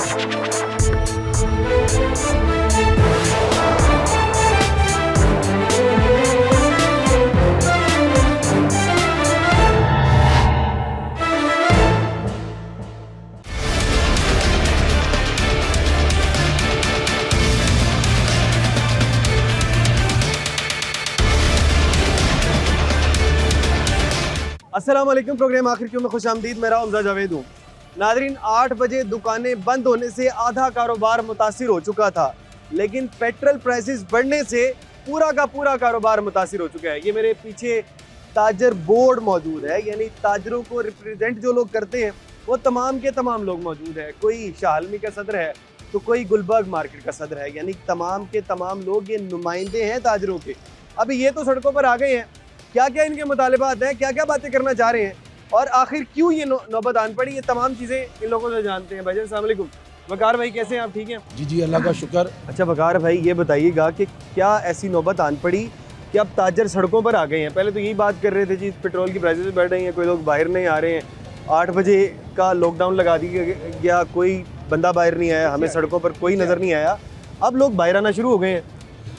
अस्सलाम वालेकुम। प्रोग्राम आखिर क्यों में खुशामदीद। मेरा हमजा जावेद हूँ। नादरीन, 8 बजे दुकानें बंद होने से आधा कारोबार मुतासिर हो चुका था, लेकिन पेट्रोल प्राइसेस बढ़ने से पूरा का पूरा कारोबार मुतासिर हो चुका है। ये मेरे पीछे ताजर बोर्ड मौजूद है, यानी ताजरों को रिप्रेजेंट जो लोग करते हैं वो तमाम के तमाम लोग मौजूद है। कोई शाहलमी का सदर है तो कोई गुलबर्ग मार्केट का सदर है, यानी तमाम के तमाम लोग ये नुमाइंदे हैं ताजरों के। अभी ये तो सड़कों पर आ गए हैं, क्या क्या इनके मुतालिबात हैं, क्या क्या बातें करना चाह रहे हैं और आखिर क्यों ये नौबत आन पड़ी, ये तमाम चीज़ें इन लोगों से जानते हैं। भाईजान अस्सलाम वालेकुम। वकार भाई कैसे हैं आप, ठीक हैं? जी जी, अल्लाह का शुक्र। अच्छा वकार भाई, ये बताइएगा कि क्या ऐसी नौबत आन पड़ी कि अब ताजर सड़कों पर आ गए हैं? पहले तो यही बात कर रहे थे जी, पेट्रोल की प्राइसेस बढ़ रही हैं, कोई लोग बाहर नहीं आ रहे हैं, 8 बजे का लॉकडाउन लगा दिया गया, कोई बंदा बाहर नहीं आया, हमें सड़कों पर कोई नज़र नहीं आया, अब लोग बाहर आना शुरू हो गए हैं।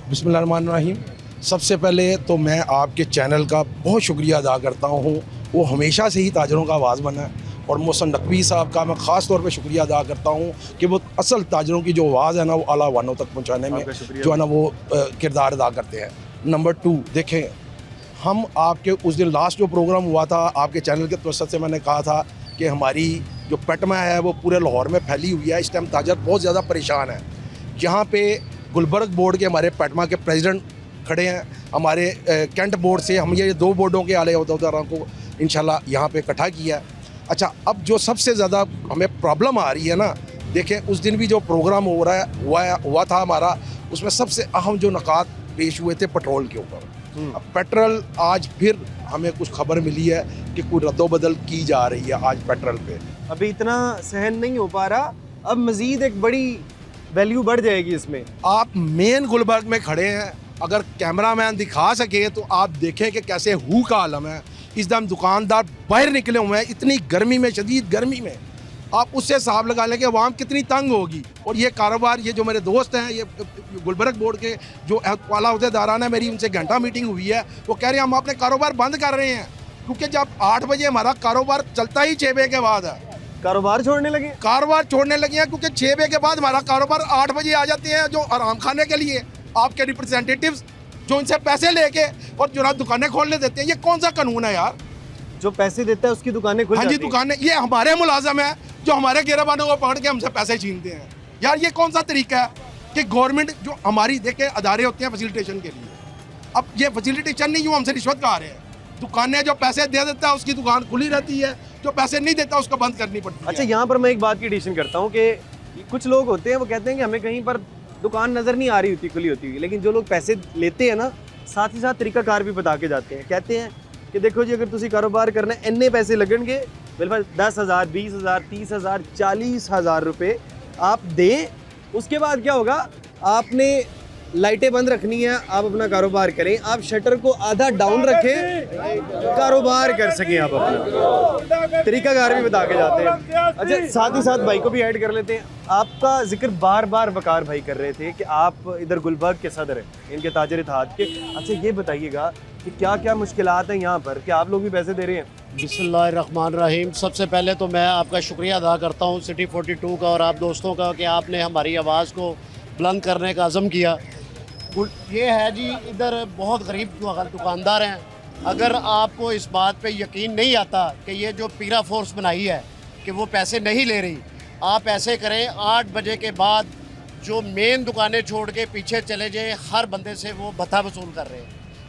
बिस्मिल्लाहिर्रहमानिर्रहीम। सबसे पहले तो मैं आपके चैनल का बहुत शुक्रिया अदा करता हूँ, वो हमेशा से ही ताजरों का आवाज़ बना है। और मोहसिन नकवी साहब का मैं ख़ास तौर पे शुक्रिया अदा करता हूँ कि वो असल ताजरों की जो आवाज़ है ना, वो आला वानों तक पहुँचाने में जो है ना वो किरदार अदा करते हैं। नंबर 2, देखें, हम आपके उस दिन लास्ट जो प्रोग्राम हुआ था आपके चैनल के तवसत से मैंने कहा था कि हमारी जो पेटमा है वो पूरे लाहौर में फैली हुई है। इस टाइम ताजर बहुत ज़्यादा परेशान है। यहाँ पे गुलबर्ग बोर्ड के हमारे पेटमा के प्रेसिडेंट खड़े हैं, हमारे कैंट बोर्ड से हम ये 2 बोर्डों के आले अहदेदारों को इंशाल्लाह यहाँ पे इकट्ठा किया है। अच्छा, अब जो सबसे ज़्यादा हमें प्रॉब्लम आ रही है ना, देखें उस दिन भी जो प्रोग्राम हो रहा है हुआ था हमारा, उसमें सबसे अहम जो नकात पेश हुए थे पेट्रोल के ऊपर। अब पेट्रोल आज फिर हमें कुछ खबर मिली है कि कोई रद्दोबदल की जा रही है आज पेट्रोल पे। अभी इतना सहन नहीं हो पा रहा, अब मज़ीद एक बड़ी वैल्यू बढ़ जाएगी इसमें। आप मेन गुलबर्ग में खड़े हैं, अगर कैमरामैन दिखा सके तो आप देखें कि कैसे हू का आलम है। इस दम दुकानदार बाहर निकले हुए हैं इतनी गर्मी में, शदीद गर्मी में। आप उससे हिसाब लगा लें कि अवाम कितनी तंग होगी। और ये कारोबार, ये जो मेरे दोस्त हैं, ये गुलबर्ग बोर्ड के जो आला अहदेदारान है, मेरी उनसे घंटा मीटिंग हुई है, वो कह रहे हैं हम अपने कारोबार बंद कर रहे हैं, क्योंकि जब 8 बजे हमारा कारोबार चलता ही 6 बजे के बाद है। कारोबार छोड़ने लगे हैं क्योंकि 6 बजे के बाद हमारा कारोबार 8 बजे आ जाते हैं जो आराम खाने के लिए आपके रिप्रेजेंटेटिव्स जो इनसे पैसे लेके और जो दुकानें खोलने देते हैं। ये कौन सा कानून है यार? जो पैसे देता है उसकी दुकानें खुल जाती हैं। हाँ जी, दुकानें, ये हमारे मुलाजम है जो हमारे गिरबानों को पकड़ के हमसे पैसे छीनते हैं। यार ये कौन सा तरीका है कि गवर्नमेंट जो हमारी देखे अदारे होते हैं फैसिलिटेशन के लिए, अब ये फैसिलिटेशन नहीं, यूँ हमसे रिश्वत खा रहे हैं। दुकानें जो पैसे दे देता है उसकी दुकान खुली रहती है, जो पैसे नहीं देता उसको बंद करनी पड़ती है। अच्छा, यहाँ पर मैं एक बात की एडिशन करता हूँ कि कुछ लोग होते हैं वो कहते हैं कि हमें कहीं पर दुकान नज़र नहीं आ रही होती खुली होती हुई, लेकिन जो लोग पैसे लेते हैं ना, साथ ही साथ तरीकाकार भी बता के जाते हैं। कहते हैं कि देखो जी, अगर तुसी कारोबार करना है इन्ने पैसे लगेंगे, बिल्कुल 10,000, 20,000, 30,000, 40,000 रुपये आप दें, उसके बाद क्या होगा, आपने लाइटें बंद रखनी है, आप अपना कारोबार करें, आप शटर को आधा डाउन रखें, कारोबार कर सकें आप अपना। तरीकाकार भी बता के जाते हैं। अच्छा, साथ ही साथ भाई को भी ऐड कर लेते हैं। आपका जिक्र बार बार वकार भाई कर रहे थे कि आप इधर गुलबर्ग के सदर हैं, इनके ताजर इत्तेहाद के। अच्छा, ये बताइएगा कि क्या क्या मुश्किलात हैं यहाँ पर, कि आप लोग भी पैसे दे रहे हैं? बिस्मिल्लाहिर्रहमानिर्रहीम। सबसे पहले तो मैं आपका शुक्रिया अदा करता हूँ सिटी 42 का और आप दोस्तों का कि आपने हमारी आवाज़ को बुलंद करने का अज़म किया। ये है जी, इधर बहुत गरीब दुकानदार हैं। अगर आपको इस बात पे यकीन नहीं आता कि ये जो पीरा फोर्स बनाई है कि वो पैसे नहीं ले रही, आप ऐसे करें, 8 बजे के बाद जो मेन दुकानें छोड़ के पीछे चले जाए, हर बंदे से वो भत्ता वसूल कर रहे हैं।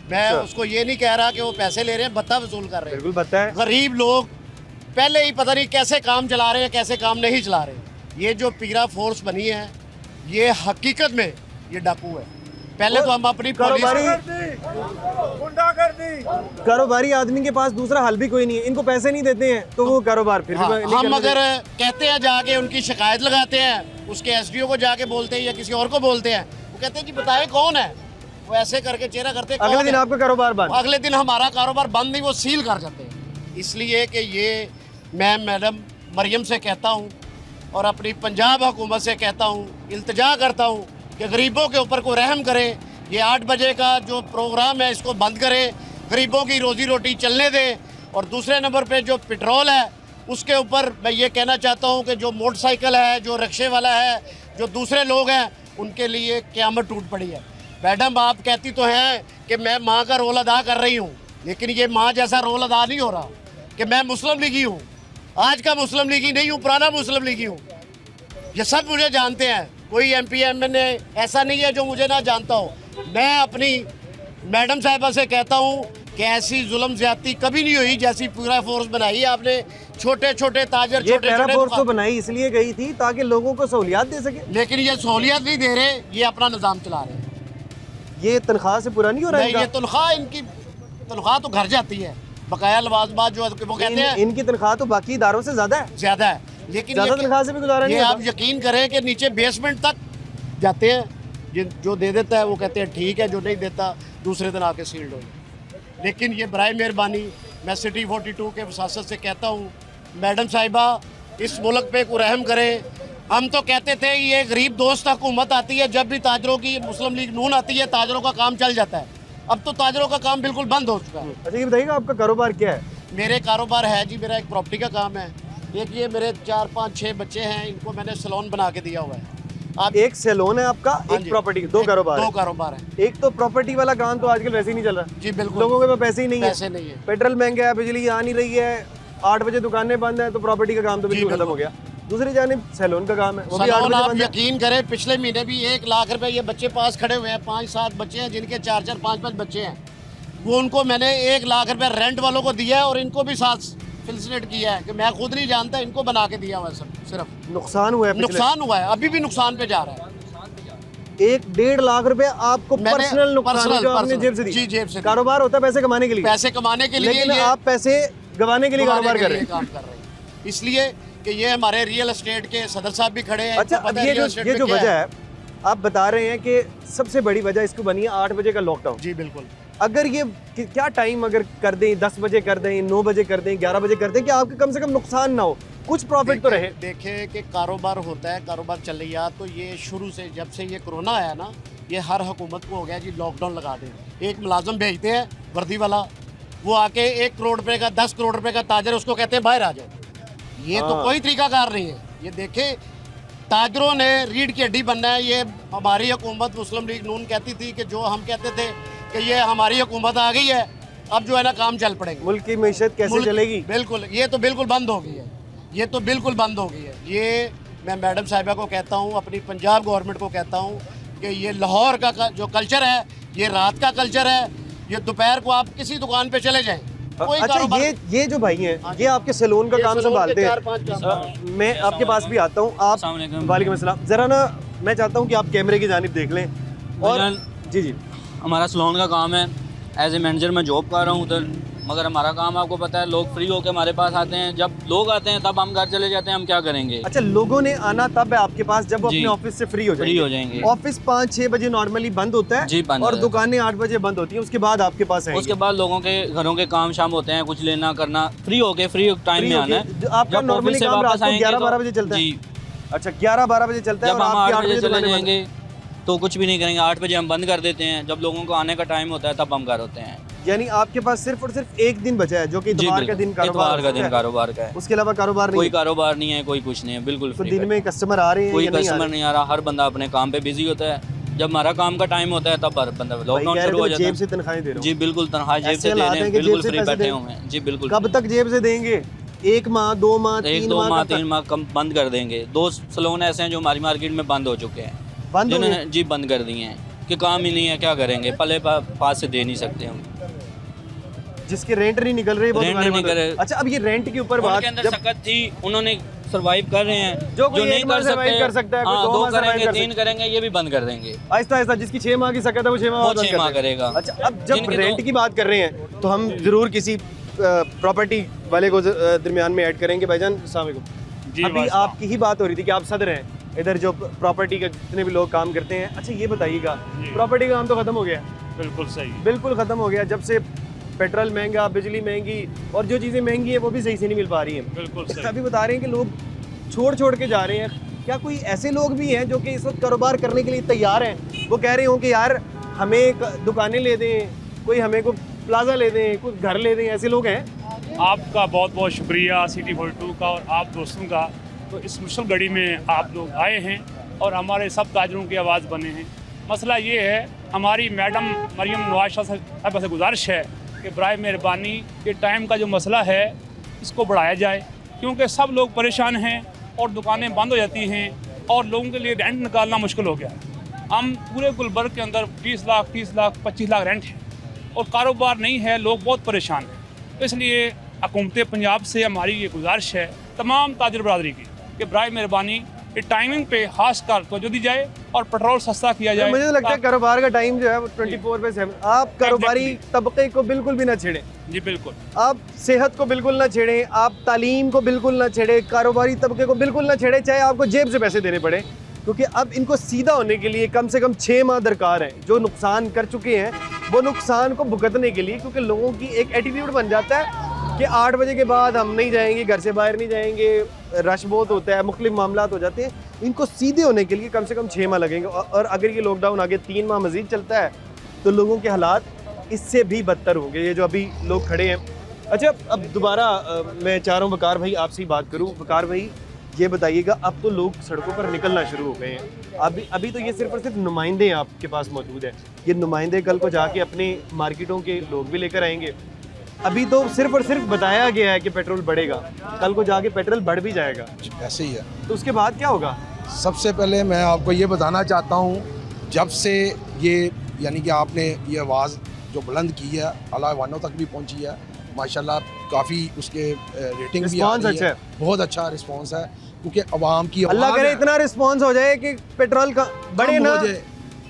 मैं उसको ये नहीं कह रहा कि वो पैसे ले रहे हैं, भत्ता वसूल कर रहे हैं। बिल्कुल भत्ता है। गरीब लोग पहले ही पता नहीं कैसे काम चला रहे हैं, कैसे काम नहीं चला रहे। ये जो पीरा फोर्स बनी है, ये हकीकत में ये डाकू है। पहले तो हम अपनी कारोबारी आदमी के पास दूसरा हल भी कोई नहीं है, इनको पैसे नहीं देते हैं तो वो कारोबार फिर भी हम अगर कहते हैं जाके उनकी शिकायत लगाते हैं, उसके एसडीओ को जाके बोलते हैं या किसी और को बोलते हैं, वो कहते हैं जी बताए कौन है, वो ऐसे करके चेहरा करते हैं, अगले दिन आपका कारोबार बंद, अगले दिन हमारा कारोबार बंद नहीं, वो सील कर जाते हैं। इसलिए कि ये मैं मैडम मरियम से कहता हूँ और अपनी पंजाब हुकूमत से कहता हूँ, इल्तिजा करता हूँ कि गरीबों के ऊपर को रहम करें। ये 8 बजे का जो प्रोग्राम है इसको बंद करें, गरीबों की रोज़ी रोटी चलने दें। और दूसरे नंबर पे जो पेट्रोल है उसके ऊपर मैं ये कहना चाहता हूँ कि जो मोटरसाइकिल है, जो रिक्शे वाला है, जो दूसरे लोग हैं, उनके लिए क़यामत टूट पड़ी है। मैडम आप कहती तो हैं कि मैं माँ का रोल अदा कर रही हूँ, लेकिन ये माँ जैसा रोल अदा नहीं हो रहा कि मैं मुस्लिम लीगी हूँ। आज का मुस्लिम लीगी नहीं हूँ, पुराना मुस्लिम लीगी हूँ। ये सब मुझे जानते हैं, कोई MP MNA ऐसा नहीं है जो मुझे ना जानता हो। मैं अपनी मैडम साहिबा से कहता हूँ कि ऐसी जुल्म ज्यादती कभी नहीं हुई जैसी पूरा फोर्स बनाई है आपने। छोटे छोटे ताजर, ये छोटे पैरा छोटे फोर्स तो बनाई इसलिए गई थी ताकि लोगों को सहूलियात दे सके। लेकिन ये सहूलियत नहीं दे रहे, ये अपना निज़ाम चला रहे हैं। ये तनख्वाह से पूरा नहीं हो रहा नहीं, है ये तनख्वाह इनकी तनख्वाह तो घर जाती है, बकाया लवाजमात जो वो कहते हैं इनकी तनख्वाह तो बाकी इदारों से ज्यादा है, ज्यादा है। लेकिन ज्यादा तनख्वाह से भी गुजारा ये नहीं आप होता। यकीन करें कि नीचे बेसमेंट तक जाते हैं। जो दे देता है वो कहते हैं ठीक है, जो नहीं देता दूसरे दिन आके सील्ड हो। लेकिन ये बराए मेहरबानी मैं सिटी 42 के वसासत से कहता हूँ, मैडम साहिबा इस मुल्क पे को रहम करें। हम तो कहते थे ये गरीब दोस्त हुकूमत आती है, जब भी ताजरों की मुस्लिम लीग नून आती है ताजरों का काम चल जाता है। अब तो ताजरों का काम बिल्कुल बंद हो चुका है। अच्छा ये बताइएगा आपका कारोबार क्या है? मेरे कारोबार है जी, मेरा एक प्रॉपर्टी का काम है। एक ये मेरे 4 5 6 बच्चे हैं, इनको मैंने सैलून बना के दिया हुआ है। आप एक सैलून है आपका, हाँ एक जी, प्रॉपर्टी, दो कारोबार दो है। कारोबार है एक तो प्रॉपर्टी वाला काम तो आजकल वैसे ही नहीं चल रहा जी। बिल्कुल लोगों के पास पैसे ही नहीं पैसे है, नहीं है। पेट्रोल महंगा है, बिजली आ नहीं रही है, 8 बजे दुकानें बंद है, तो प्रॉपर्टी का काम तो बिल्कुल खत्म हो गया। दूसरी जानिब सैलून का काम है, वो भी 8 सैलून बजे आप बंद है। यकीन करें पिछले महीने भी 1 लाख रुपए ये बच्चे पास खड़े हुए हैं। 5 7 बच्चे हैं जिनके 4 4 5 5 बच्चे हैं। वो उनको मैंने 1 लाख रुपए रेंट वालों को दिया है और इनको भी साथ फैसिलिटेट किया है कि मैं खुद नहीं जानता, इनको बना के दिया हुआ है। सिर्फ नुकसान हुआ है पिछले- नुकसान हुआ है, अभी भी नुकसान पे जा रहा है। 1-1.5 लाख रुपए आपको मैंने पर्सनल नुकसान है पर्सनल- जो आपने पर्सनल- जेब से दी। जी, जेब से दी। कारोबार होता है पैसे कमाने के लिए, पैसे कमाने के लिए लेकिन ये आप पैसे गंवाने के लिए कमाने कारोबार के कर लिए रहे हैं। काम कर रहे हैं। इसलिए कि ये हमारे रियल एस्टेट के सदर साहब भी खड़े हैं। अच्छा इनको अब पता है ये रियल जो एस्टेट ये पे जो क्या वजह है आप बता रहे हैं कि सबसे बड़ी वजह इसको बनी है 8 बजे का लॉकडाउन। जी बिल्कुल। अगर ये क्या टाइम अगर कर दें, 10 बजे कर दें, 9 बजे कर दें, 11 बजे कर दें, कि आपके कम से कम नुकसान ना हो, कुछ प्रॉफिट तो रहे। देखें कि कारोबार होता है, कारोबार चल रहा तो ये शुरू से जब से ये कोरोना आया ना, ये हर हुकूमत को हो गया जी लॉकडाउन लगा दें। एक मुलाजम भेजते हैं वर्दी वाला, वो आके 1 करोड़ रुपए का 10 करोड़ रुपए का ताजर, उसको कहते हैं बाहर आ जाओ। ये तो कोई तरीकाकार नहीं है। ये देखें ताजरों ने रीढ़ की हड्डी बनना है। ये हमारी हुकूमत मुस्लिम लीग नून कहती थी कि जो हम कहते थे कि ये हमारी हुकूमत आ गई है, अब जो है ना काम चल पड़ेंगे। मुल्क की मीशत कैसे मुल्क- चलेगी? बिल्कुल, ये तो बिल्कुल बंद हो गई है। ये तो बिल्कुल बंद हो गई है। ये मैं मैडम साहिबा को कहता हूँ, अपनी पंजाब गवर्नमेंट को कहता हूँ कि ये लाहौर का जो कल्चर है, ये रात का कल्चर है। ये दोपहर को आप किसी दुकान पे चले जाएं, कोई अच्छा कारोबार- ये जो भाई हैं ये आपके सैलून का ये काम सैलून के संभालते 4 5 काम। हैं। मैं आपके पास भी आता हूँ। आप अस्सलाम वालेकुम। वालेकुम अस्सलाम। जरा ना मैं चाहता हूँ कि आप कैमरे की जानिब देख लें और भाईजान, जी जी हमारा सैलून का काम है। एज ए मैनेजर मैं जॉब कर रहा हूँ उधर, मगर हमारा काम आपको पता है, लोग फ्री होकर हमारे पास आते हैं। जब लोग आते हैं तब हम घर चले जाते हैं। हम क्या करेंगे? अच्छा लोगों ने आना तब है आपके पास जब वो जी। अपने ऑफिस से फ्री हो फ्री हो जाएंगे। ऑफिस 5-6 बजे नॉर्मली बंद होता है जी, बंद और हो जाता है। दुकानें 8 बजे बंद होती हैं, उसके बाद आपके पास आएंगे। उसके बाद लोगों के घरों के काम शाम होते हैं, कुछ लेना करना, फ्री होके फ्री टाइम में आना है। आपका जब नॉर्मली ऑफिस से काम रात वापस को आएंगे 11-12 तो- बजे चलता है। जी, अच्छा 11-12 बजे चलता है जब और हम आपकी 8 बजे चले दुकानें बंद। जाएंगे तो कुछ भी नहीं करेंगे। 8 बजे हम बंद कर देते हैं। जब लोगों को आने का टाइम होता है तब हम घर होते हैं। यानी आपके पास सिर्फ और सिर्फ एक दिन बचा है जो कि जी इतवार का बिल्कुल, दिन कारोबार इतवार का होता दिन है। कारोबार का है। उसके अलावा कारोबार नहीं कोई है। कारोबार नहीं है, कोई कुछ नहीं है, बिल्कुल तो फ्री दिन में कस्टमर आ रहे हैं कोई या नहीं आ कस्टमर रहे? नहीं आ रहा। हर बंदा अपने काम पे बिजी होता है। जब हमारा काम का टाइम होता है तब हर बंदा भाई लॉकडाउन कह रहे शुरू हो थे जाता जेब है। से तनख्वाहें दे रहे जी बिल्कुल, तनख्वाह जेब ऐसे से दे हालात रहे हैं हैं, कि बिल्कुल जेब से फ्री पैसे बैठे दें। हुए हैं। जी बिल्कुल। कब तक जेब से देंगे? 1 माह 2 माह 1 3 2 माह कब तक? 3 माह कम बंद कर देंगे। 2 सैलून ऐसे हैं जो हमारी मार्केट में बंद हो चुके हैं, बंद हो गए? जिन्होंने जी बंद कर दिए हैं कि काम ही नहीं है, क्या करेंगे? पले पास से दे नहीं सकते हम। जिसके रेंट नहीं निकल रहे वो रेंट दुकानें नहीं बंद हो- करे। अच्छा अब ये रेंट के ऊपर बात उनके अंदर जब सख्त थी, उन्होंने सर्वाइव कर रहे हैं। जो कोई नहीं एक माह कर survive सकते कर सकता है, कोई हाँ, 2 2 माह survive करेंगे, कर 3 करेंगे, ये भी बंद कर देंगे। आहिस्ता आहिस्ता जिसकी 6 माह की सकत है वो 6 माह वो बाद बंद 6 कर माह देगा। करेगा। अच्छा अब जब जिनके रेंट तो- की बात कर रहे हैं तो हम जरूर किसी प्रॉपर्टी वाले को दरमियान में ऐड करेंगे। भाईजान अस्सलाम वालेकुम। अभी आपकी ही बात हो रही थी कि आप सदर हैं इधर जो प्रॉपर्टी के जितने भी लोग काम करते हैं। अच्छा ये बताइएगा प्रॉपर्टी का काम तो खत्म हो गया? बिल्कुल सही। बिल्कुल खत्म हो गया। जब से पेट्रोल महंगा, बिजली महंगी और जो चीज़ें महंगी हैं वो भी सही से नहीं मिल पा रही हैं। बिल्कुल सही। अभी बता रहे हैं कि लोग छोड़ छोड़ के जा रहे हैं। क्या कोई ऐसे लोग भी हैं जो कि इस वक्त कारोबार करने के लिए तैयार हैं, वो कह रहे हों कि यार हमें दुकानें ले दें, कोई हमें को प्लाजा ले दें, कोई घर ले दें, ऐसे लोग हैं? आपका बहुत बहुत शुक्रिया सिटी 42 का और आप दोस्तों का। तो इस मुश्किल घड़ी में आप लोग आए हैं और हमारे सब ताजरों की आवाज़ बने हैं। मसला ये है, हमारी मैडम मरियम नवाज शाह साहब से गुजारिश है कि बराए मेहरबानी ये टाइम का जो मसला है इसको बढ़ाया जाए, क्योंकि सब लोग परेशान हैं और दुकानें बंद हो जाती हैं और लोगों के लिए रेंट निकालना मुश्किल हो गया है। हम पूरे गुलबर्ग के अंदर 20 लाख 30 लाख 25 लाख रेंट है और कारोबार नहीं है, लोग बहुत परेशान हैं। तो इसलिए हुकूमत पंजाब से हमारी ये गुजारिश है तमाम ताजर बरादरी की कि बराए मेहरबानी ये टाइमिंग पे खास कर तवज्जो दी जाए और पेट्रोल सस्ता किया जाए। मुझे तो लगता है कारोबार का टाइम जो है वो 24/7। आप कारोबारी तबके को बिल्कुल भी ना छेड़ें। जी बिल्कुल। आप सेहत को बिल्कुल ना छेड़ें, आप तालीम को बिल्कुल ना छेड़ें, कारोबारी तबके को बिल्कुल ना छेड़ें, चाहे आपको जेब से पैसे देने पड़े, क्योंकि अब इनको सीधा होने के लिए कम से कम 6 माह दरकार है। जो नुकसान कर चुके हैं वो नुकसान को भुगतने के लिए, क्योंकि लोगों की एक एटीट्यूड बन जाता है कि 8 बजे के बाद हम नहीं जाएंगे, घर से बाहर नहीं जाएंगे, रश बहुत होता है, मुख्तलिफ मामला हो जाते हैं। इनको सीधे होने के लिए कम से कम 6 माह लगेंगे और अगर ये लॉकडाउन आगे 3 माह मजीद चलता है तो लोगों के हालात इससे भी बदतर होंगे, ये जो अभी लोग खड़े हैं। अच्छा, अब दोबारा मैं चाह रहा हूँ वकार भाई आपसे ही बात करूँ। वकार भाई ये बताइएगा, अब तो लोग सड़कों पर निकलना शुरू हो गए हैं। अभी तो ये सिर्फ और सिर्फ नुमाइंदे आपके पास मौजूद है, ये नुमाइंदे कल को जाके अपने मार्केटों के लोग भी लेकर आएंगे। अभी तो सिर्फ और सिर्फ बताया गया है कि पेट्रोल बढ़ेगा, कल को जाके पेट्रोल बढ़ भी जाएगा, ऐसे ही है। तो उसके बाद क्या होगा? सबसे पहले मैं आपको ये बताना चाहता हूँ, जब से ये यानी कि आपने ये आवाज़ जो बुलंद की है अल्लाह वानों तक भी पहुँची है, माशाल्लाह काफ़ी उसके रेटिंग भी आ रही है, बहुत अच्छा रिस्पांस है, क्योंकि अवाम की अल्लाह करे इतना रिस्पांस हो जाए कि पेट्रोल का बढ़े ना,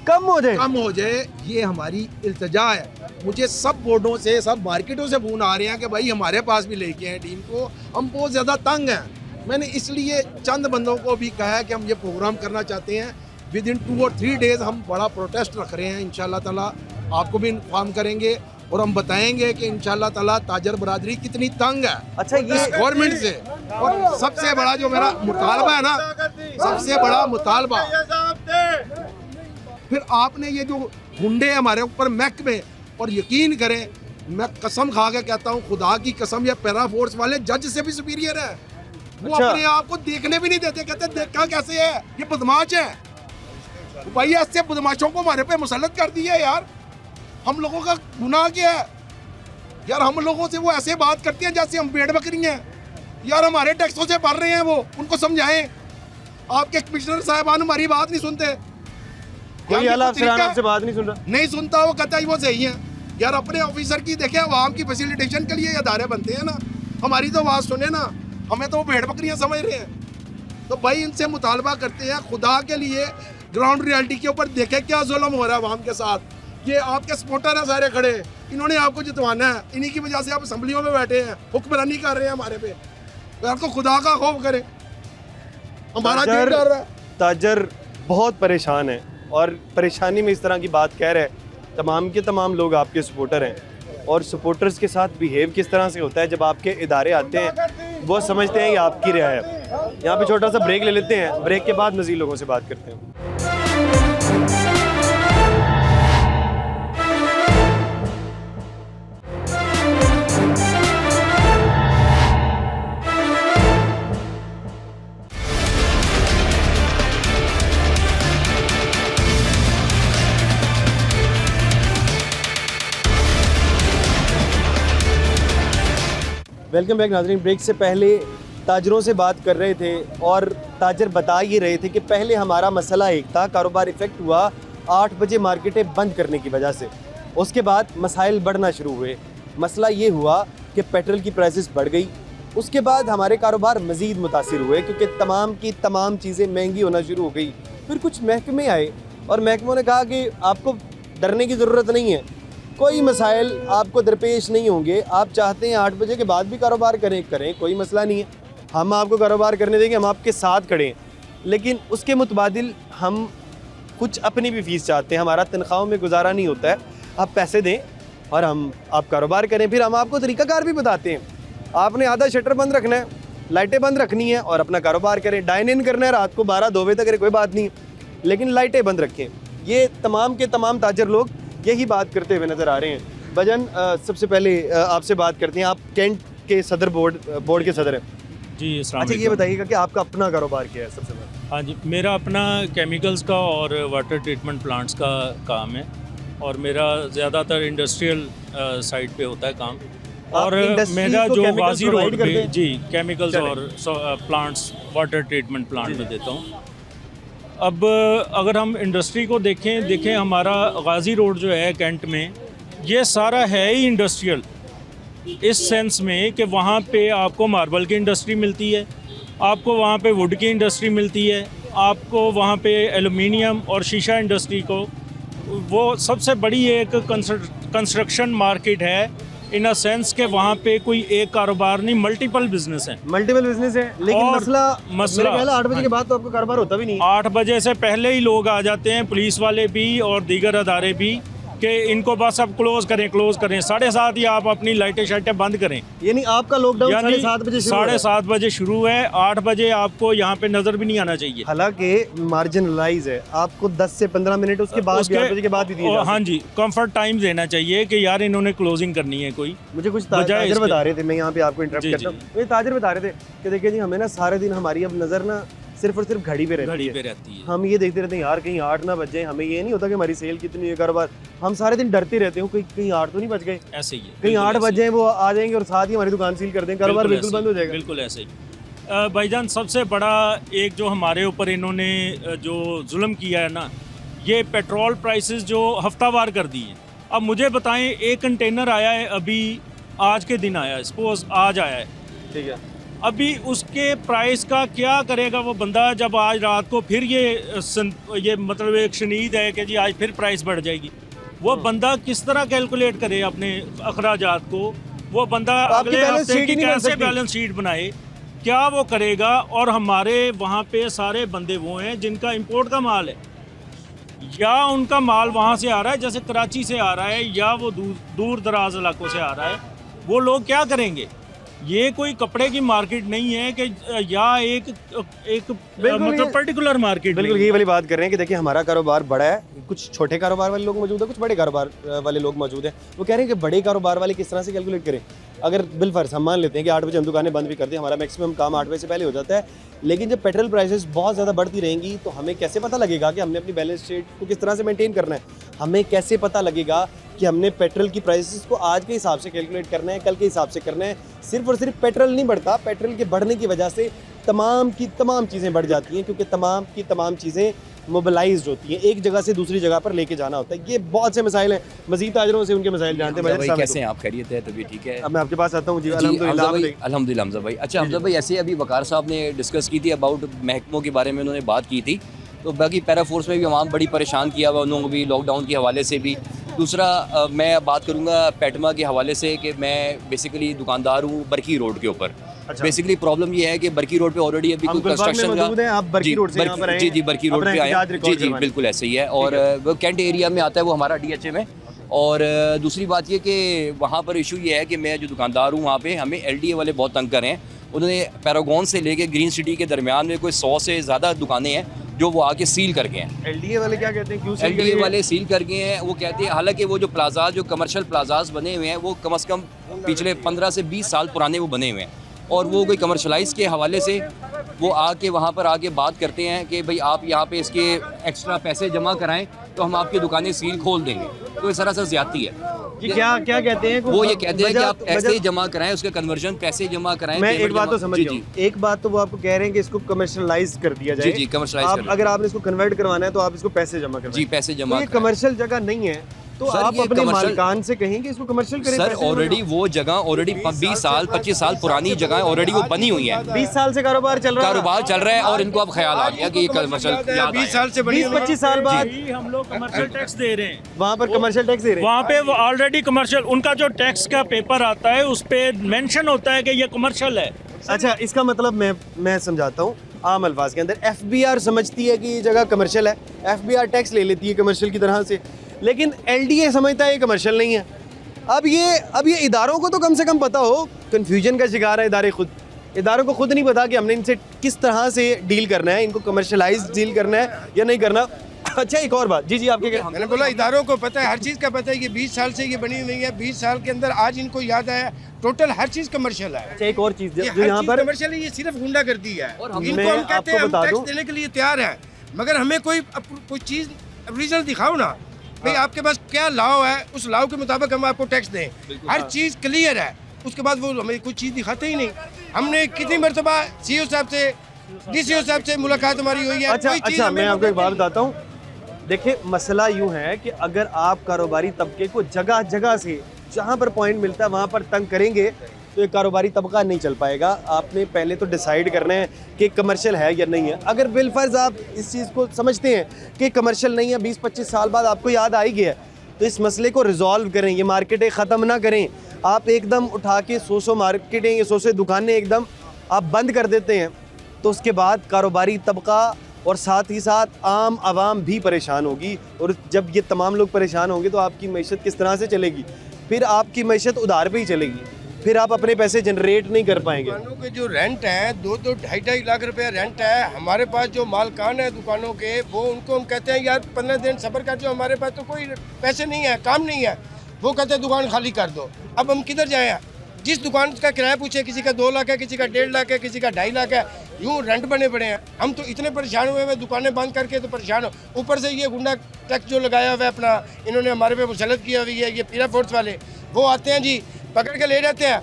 कम हो जाए, ये हमारी इल्तिजा है। मुझे सब बोर्डों से, सब मार्केटों से फ़ोन आ रहे हैं कि भाई हमारे पास भी लेके आए टीम को, हम बहुत ज़्यादा तंग हैं। मैंने इसलिए चंद बंदों को भी कहा है कि हम ये प्रोग्राम करना चाहते हैं, विद इन 2 और 3 डेज़ हम बड़ा प्रोटेस्ट रख रहे हैं। इंशाल्लाह ताला आपको भी इन्फॉर्म करेंगे और हम बताएंगे कि इंशाल्लाह ताला ताजर बरादरी कितनी तंग है। अच्छा, ये गवर्नमेंट से, और सबसे बड़ा जो मेरा मुतालबा है ना, सबसे बड़ा मुतालबा, फिर आपने ये जो गुंडे हमारे ऊपर महकमे, और यकीन करें मैं कसम खा के कहता हूँ, खुदा की कसम, ये पैरा फोर्स वाले जज से भी सुपीरियर है। वो अच्छा। अपने आप को देखने भी नहीं देते, कहते देखा कैसे है, ये बदमाश है। भाई ऐसे बदमाशों को हमारे पे मुसल्लत कर दिया यार, हम लोगों का गुनाह क्या है यार? हम लोगों से वो ऐसे बात करते हैं जैसे हम भेड़ बकरी हैं यार, हमारे टैक्सों से भर रहे हैं वो, उनको समझाएं। आपके कमिश्नर साहबान हमारी बात नहीं सुनते, कोई आला अफसरान आपसे बात नहीं सुन रहा, नहीं सुनता, वो कहता है वो सही है यार। अपने ऑफिसर की देखे, आवाम की फैसिलिटेशन के लिए अदारे बनते हैं ना, हमारी तो आवाज़ सुने ना, हमें तो वो भेड़ बकरियां समझ रहे हैं। तो भाई इनसे मुतालबा करते हैं, खुदा के लिए ग्राउंड रियलिटी के ऊपर देखे क्या जुल्म हो रहा है आवाम के साथ। ये आपके सपोर्टर हैं सारे खड़े, इन्होंने आपको जितवाना है, इन्हीं की वजह से आप असम्बलियों में बैठे हैं, हुक्मरानी कर रहे हैं हमारे पे। यार तो खुदा का खौफ करें, हमारा दिल डर रहा है। ताजर बहुत परेशान है और परेशानी में इस तरह की बात कह रहे हैं। तमाम के तमाम लोग आपके सपोर्टर हैं और सपोर्टर्स के साथ बिहेव किस तरह से होता है जब आपके इदारे आते हैं, वो समझते हैं ये आपकी रियायत। यहाँ पे छोटा सा ब्रेक ले लेते हैं, ब्रेक के बाद मज़ीद लोगों से बात करते हैं। वेलकम बैक नाज़रीन। ब्रेक से पहले ताजरों से बात कर रहे थे और ताजर बता ये रहे थे कि पहले हमारा मसला एक था, कारोबार इफ़ेक्ट हुआ 8 बजे मार्केटें बंद करने की वजह से, उसके बाद मसाइल बढ़ना शुरू हुए। मसला ये हुआ कि पेट्रोल की प्राइसेस बढ़ गई, उसके बाद हमारे कारोबार मज़ीद मुतासिर हुए क्योंकि तमाम की तमाम चीज़ें महंगी होना शुरू हो गई। फिर कुछ महकमे आए और महकमों ने कहा कि आपको डरने की ज़रूरत नहीं है, कोई मसाइल आपको दरपेश नहीं होंगे, आप चाहते हैं 8 बजे के बाद भी कारोबार करें, कोई मसला नहीं है, हम आपको कारोबार करने देंगे, हम आपके साथ खड़े हैं। लेकिन उसके मुतबादिल हम कुछ अपनी भी फ़ीस चाहते हैं, हमारा तनख्वाहों में गुजारा नहीं होता है, आप पैसे दें और आप कारोबार करें। फिर हम आपको तरीक़ाकार भी बताते हैं, आपने आधा शटर बंद रखना है, लाइटें बंद रखनी है और अपना कारोबार करें। डाइन इन करना है रात को 12-2 बजे तक करें, कोई बात नहीं, लेकिन लाइटें बंद रखें। ये तमाम के तमाम ताजर लोग यही बात करते हुए नज़र आ रहे हैं। भजन, सबसे पहले आपसे बात करते हैं, आप कैंट के सदर बोर्ड के सदर हैं जी। अस्सलाम अच्छा, ये वालेकुम। बताइएगा कि आपका अपना कारोबार क्या है सबसे पहले? हाँ जी, मेरा अपना केमिकल्स का और वाटर ट्रीटमेंट प्लांट्स का काम है और मेरा ज़्यादातर इंडस्ट्रियल साइट पे होता है काम। और industries मेरा को जो chemicals गाजी provide रोड करते पे हैं? जी केमिकल्स चलें। और प्लांट्स वाटर ट्रीटमेंट प्लांट में देता हूँ। अब अगर हम इंडस्ट्री को देखें हमारा गाजी रोड जो है कैंट में, ये सारा है ही इंडस्ट्रियल, इस सेंस में कि वहाँ पे आपको मार्बल की इंडस्ट्री मिलती है, आपको वहाँ पे वुड की इंडस्ट्री मिलती है, आपको वहाँ पे एलुमिनियम और शीशा इंडस्ट्री को, वो सबसे बड़ी एक कंस्ट्रक्शन मार्केट है इन अ सेंस कि वहाँ पे कोई एक कारोबार नहीं, मल्टीपल बिजनेस हैं। मल्टीपल बिजनेस है, लेकिन और मसला मसला- मेरे ख्याल 8 बजे के बाद तो आपका कारोबार होता भी नहीं है। 8 बजे से पहले ही लोग आ जाते हैं, पुलिस वाले भी और दीगर अदारे भी, कि इनको बस अब क्लोज़ करें। 7:30 ही आप अपनी लाइटें शाइटें बंद करें। यानी आपका लॉकडाउन यानी 7:30 बजे शुरू हो रहा है। 7:30 बजे शुरू है, 8 बजे आपको यहाँ पे नज़र भी नहीं आना चाहिए। हालांकि मार्जिनलाइज है, आपको 10 से 15 मिनट उसके बाद भी 8 बजे के बाद भी दिए जा हाँ सकते जी, कंफर्ट टाइम देना चाहिए कि यार इन्होंने क्लोजिंग करनी है कोई। हैं। मुझे कुछ बजाय ताजर इसके- बता रहे थे, मैं यहाँ पे आपको इंटरप्ट जी, करता जी। हूँ। ये ताजर बता रहे थे कि देखिए जी, हमें ना सारे दिन हमारी अब नज़र ना सिर्फ और सिर्फ घड़ी पे रहती घड़ी है। पे रहती है। हम ये देखते रहते हैं यार कहीं 8 ना बज जाए, हमें ये नहीं होता कि हमारी सेल कितनी है, कारोबार। हम सारे दिन डरते रहते हैं कहीं 8 तो नहीं बज गए, ऐसे ही है, कहीं बिल्कुल 8 ऐसे बज ही। जाए वो आ जाएंगे और साथ ही हमारी दुकान सील कर दें, कारोबार बिल्कुल ऐसे बंद हो ही, जाएगा। बिल्कुल ऐसे ही। भाईजान, सबसे बड़ा एक जो हमारे ऊपर इन्होंने जो जुल्म किया है ना, ये पेट्रोल प्राइसेस जो हफ्तावार कर दी हैं। अब मुझे बताएं, एक कंटेनर आया है अभी, आज के दिन आया है, सपोज आज आया है, ठीक है, अभी उसके प्राइस का क्या करेगा वो बंदा जब आज रात को फिर ये मतलब एक शनीद है कि जी आज फिर प्राइस बढ़ जाएगी। वो बंदा किस तरह कैलकुलेट करे अपने अखराजात को? वो बंदा आपकी अगले बैलेंस हफ्ते शीट की ही नहीं बन कैसे सकती। बैलेंस शीट बनाए, क्या वो करेगा? और हमारे वहाँ पे सारे बंदे वो हैं जिनका इंपोर्ट का माल है, या उनका माल वहाँ से आ रहा है, जैसे कराची से आ रहा है, या वो दूर दराज इलाकों से आ रहा है। वो लोग क्या करेंगे? ये कोई कपड़े की मार्केट नहीं है कि या एक मतलब पर्टिकुलर मार्केट बिल्कुल नहीं यही वाली बात कर रहे हैं कि देखिए हमारा कारोबार बड़ा है, कुछ छोटे कारोबार वाले लोग मौजूद है, कुछ बड़े कारोबार वाले लोग मौजूद हैं। वो कह रहे हैं कि बड़े कारोबार वाले किस तरह से कैलकुलेट करें। अगर बिलफर्ज हम मान लेते हैं कि 8 बजे हम दुकानें बंद भी कर दें, हमारा मैक्सिमम काम 8 बजे से पहले हो जाता है, लेकिन जब पेट्रोल प्राइसेस बहुत ज़्यादा बढ़ती रहेंगी तो हमें कैसे पता लगेगा कि हमने अपनी बैलेंस शीट को किस तरह से मेंटेन करना है? हमें कैसे पता लगेगा कि हमने पेट्रोल की प्राइसेस को आज के हिसाब से कैलकुलेट करना है, कल के हिसाब से करना है? सिर्फ और सिर्फ पेट्रोल नहीं बढ़ता, पेट्रोल के बढ़ने की वजह से तमाम की तमाम चीज़ें बढ़ जाती हैं, क्योंकि तमाम की तमाम चीज़ें मोबिलाइज्ड होती हैं, एक जगह से दूसरी जगह पर लेके जाना होता है। ये बहुत से मसाइल हैं, मज़ीद ताजरों से उनके मसाइल जानते हैं। भाई कैसे हैं आप? खैरियत है? तभी ठीक है। अब मैं आपके पास आता हूँ जी, जी, अल्हम्दुलिल्लाह। हमजा भाई, अल्हम्दुलिल्लाह हमजा भाई। अच्छा हमजा भाई, ऐसे अभी वकार साहब ने डिस्कस की थी अबाउट महकमों के बारे में, उन्होंने बात की थी, तो बाकी पैरा फोर्स में भी आवाम बड़ी परेशान किया हुआ उन्होंने भी लॉकडाउन के हवाले से भी। दूसरा मैं बात करूँगा पैटमा के हवाले से कि मैं बेसिकली दुकानदार हूँ बरकी रोड के ऊपर। अच्छा। बेसिकली प्रॉब्लम ये है कि बरकी रोड पे ऑलरेडी अभी हम कोई गुलबाग में कंस्ट्रक्शन मौजूद हैं, आप बरकी जी, रोड से यहाँ पर आए जी हैं, जी बरकी रोड अपना पे आए एहतिजाज हैं। रिकॉर्ड जी जी करवाने। बिल्कुल ऐसे ही है। और वो कैंट एरिया में आता है वो हमारा DHA में। और दूसरी बात ये कि वहाँ पर इशू ये है कि मैं जो दुकानदार हूँ वहाँ पे हमें LDA वाले बहुत तंग कर रहे हैं। उन्होंने पैरागॉन से लेके ग्रीन सिटी के दरमियान में कोई 100 से ज़्यादा दुकानें हैं जो वो आके सील कर गए हैं। LDA वाले क्या कहते हैं? क्यों सील LDA करेंगे? वाले सील कर गए हैं। वो कहते हैं, हालांकि वो जो प्लाजा जो कमर्शियल प्लाजाज बने हुए हैं वो कम से कम पिछले 15 से 20 साल पुराने वो बने हुए हैं, और वो कोई कमर्शलाइज के हवाले से वो आके वहाँ पर आके बात करते हैं कि भाई आप यहाँ पे इसके एक्स्ट्रा पैसे जमा कराएं तो हम आपकी दुकानें सील खोल देंगे। तो इस तरह से ज़्यादती है। जी, क्या क्या कहते हैं? वो ये कहते हैं कि आप ऐसे ही वजह- जमा कराएं, उसके कन्वर्जन पैसे जमा कराएं। मैं पेमेंट एक बात तो जमा- समझ जी गया जी हूँ। एक बात तो वो आपको कह रहे हैं कि इसको कमर्शलाइज कर दिया जाए। जी जी कमर्शलाइज आप कर अगर आपने इसको कन्वर्ट करवाना है तो आप इसको पैसे जमा करवाएं। जी पैसे तो जमा ये कराएं। कमर्शियल जगह नहीं है, तो सर, आप ये अपने commercial- मालिकान से कहेंगे इसको कमर्शियल करें। सर पैसे जमा ऑलरेडी करें। वो जगह ऑलरेडी 20 साल 25 साल पुरानी जगह ऑलरेडी वो बनी हुई है। 20 साल से कारोबार चल रहा है। कारोबार चल रहा है और इनको अब ख्याल आ गया कि ये कमर्शियल 20 साल से 20-25 साल बाद हम लोग कमर्शियल टैक्स दे रहे हैं। वहाँ पर कमर्शियल टैक्स दे रहे हैं। वहाँ पे वो ऑलरेडी कमर्शियल, उनका जो टैक्स का पेपर आता है उस पे मेंशन होता है कि ये कमर्शियल है। अच्छा, इसका मतलब मैं समझाता हूँ आम अल्फाज के अंदर। FBR समझती है कि ये जगह कमर्शियल है, FBR टैक्स ले लेती है कमर्शियल की तरह से, लेकिन LDA समझता है ये कमर्शियल नहीं है। अब ये इदारों को तो कम से कम पता हो, कन्फ्यूजन का शिकार है इदारे खुद इदारों को खुद नहीं पता कि हमने इनसे किस तरह से डील करना है, इनको कमर्शलाइज डील करना है या नहीं करना। अच्छा, एक और बात, जी जी आपके क्या? मैंने बोला इदारों को पता है, हर चीज़ का पता है कि 20 साल से ये बनी हुई है, 20 साल के अंदर आज इनको याद आया, टोटल हर चीज़ कमर्शियल है। अच्छा, एक और चीज़ ये जो यहाँ पर कमर्शियल है, ये सिर्फ गुंडागर्दी है। और इनको मैं हम कहते आपको हैं हम बता टैक्स दूं- देने के लिए तैयार हैं, मगर हमें कोई चीज़ ओरिजिनल दिखाओ ना भाई, आपके पास क्या लाओ है, उस लाओ के मुताबिक हम आपको टैक्स दें। हर चीज़ क्लियर है, उसके बाद वो हमें कोई चीज़ दिखाते ही नहीं। हमने कितनी मरतबा CEO साहब से, DCO साहब से मुलाकात हमारी हुई है। अच्छा कोई चीज़ अच्छा, हमें मैं आपको एक बात बताते बताता हूँ। देखिए, मसला यूँ है कि अगर आप कारोबारी तबके को जगह जगह से जहाँ पर पॉइंट मिलता है वहाँ पर तंग करेंगे तो ये कारोबारी तबका नहीं चल पाएगा। आपने पहले तो डिसाइड करना है कि कमर्शियल है या नहीं है। अगर बिलफर्ज आप इस चीज़ को समझते हैं कि कमर्शियल नहीं है, 20-25 साल बाद आपको याद आ ही गया, तो इस मसले को रिजॉल्व करें, ये मार्केटें ख़त्म ना करें। आप एकदम उठा के 100 मार्केटें, ये 100 दुकानें एकदम आप बंद कर देते हैं तो उसके बाद कारोबारी तबका और साथ ही साथ आम आवाम भी परेशान होगी। और जब ये तमाम लोग परेशान होंगे तो आपकी मईशत किस तरह से चलेगी? फिर आपकी मईशत उधार पे ही चलेगी, फिर आप अपने पैसे जनरेट नहीं कर पाएंगे। दुकानों के जो रेंट है 2-2 ढाई लाख रुपए रेंट है। हमारे पास जो मालकान है दुकानों के, वो उनको हम कहते हैं यार 15 दिन सब्र कर, जो हमारे पास तो कोई पैसे नहीं है, काम नहीं है, वो कहते हैं दुकान खाली कर दो। अब हम किधर जाएँ? जिस दुकान का किराया पूछे, किसी का 2 लाख है, किसी का 1.5 लाख है, किसी का 2.5 लाख है, यूँ रेंट बने पड़े हैं। हम तो इतने परेशान हुए हैं, दुकानें बंद करके तो परेशान हो, ऊपर से ये गुंडा टैक्स जो लगाया हुआ है अपना, इन्होंने हमारे पे मुसलत किया हुई है। ये पीरा फोर्स वाले वो आते हैं जी, पकड़ के ले जाते हैं,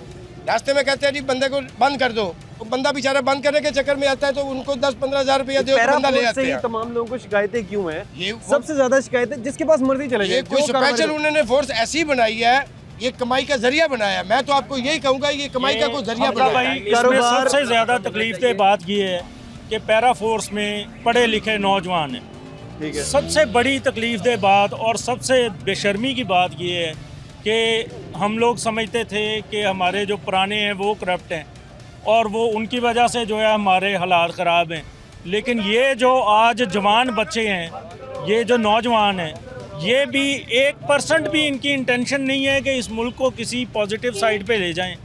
रास्ते में कहते हैं जी बंदे को बंद कर दो। वो बंदा बेचारा बंद करने के चक्कर में आता है तो उनको 10-15 हज़ार रुपया दो, बंदा ले जाते से ही हैं। तमाम लोगों को शिकायतें क्यों हैं? ये सबसे ज्यादा शिकायतें जिसके पास मर्जी चले ये जाए, कोई जो कारोबारी- स्पेशल उन्होंने फोर्स ऐसी बनाई है, ये कमाई का जरिया बनाया है। मैं तो आपको यही कहूँगा, ये कमाई का कोई जरिया हमजा बनाया भाई, है। इसमें कारोबार- सबसे ज़्यादा तकलीफ दे बात ये है कि पैरा फोर्स में पढ़े लिखे नौजवान हैं। ठीक है। सबसे बड़ी तकलीफ दे बात और सबसे बेशर्मी की बात ये है कि हम लोग समझते थे कि हमारे जो पुराने हैं वो करप्ट हैं और वो उनकी वजह से जो है हमारे हालात ख़राब हैं। लेकिन ये जो आज जवान बच्चे हैं, ये जो नौजवान हैं, ये भी 1% भी इनकी इंटेंशन नहीं है कि इस मुल्क को किसी पॉजिटिव साइड पे ले जाएं,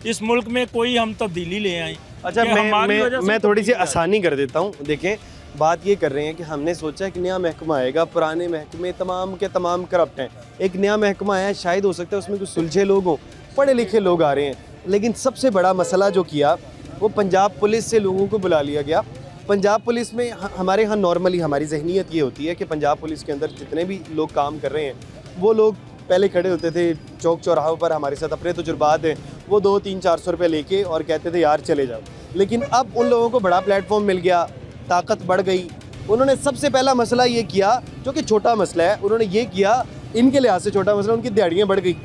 इस मुल्क में कोई हम तब्दीली ले आएं। अच्छा, ये हमारी वजह से मैं थोड़ी सी तब्दीली आसानी कर देता हूँ। देखें, बात ये कर रहे हैं कि हमने सोचा कि नया महकमा आएगा, पुराने महकमे तमाम के तमाम करप्ट हैं, एक नया महकमा आया, शायद हो सकता है उसमें कुछ सुलझे लोग हों, पढ़े लिखे लोग आ रहे हैं। लेकिन सबसे बड़ा मसला जो किया वो पंजाब पुलिस से लोगों को बुला लिया गया। पंजाब पुलिस में हमारे यहाँ नॉर्मली हमारी जहनीत ये होती है कि पंजाब पुलिस के अंदर जितने भी लोग काम कर रहे हैं वो लोग पहले खड़े होते थे चौक चौराहों पर, हमारे साथ अपने तजुर्बात हैं, वो 200-300-400 रुपये लेके और कहते थे यार चले जाओ। लेकिन अब उन लोगों को बड़ा प्लेटफॉर्म मिल गया, ताकत बढ़ गई। उन्होंने सबसे पहला मसला ये किया, जो कि छोटा मसला है, उन्होंने ये किया, इनके लिहाज से छोटा मसला, उनकी दिहाड़ियाँ बढ़ गई।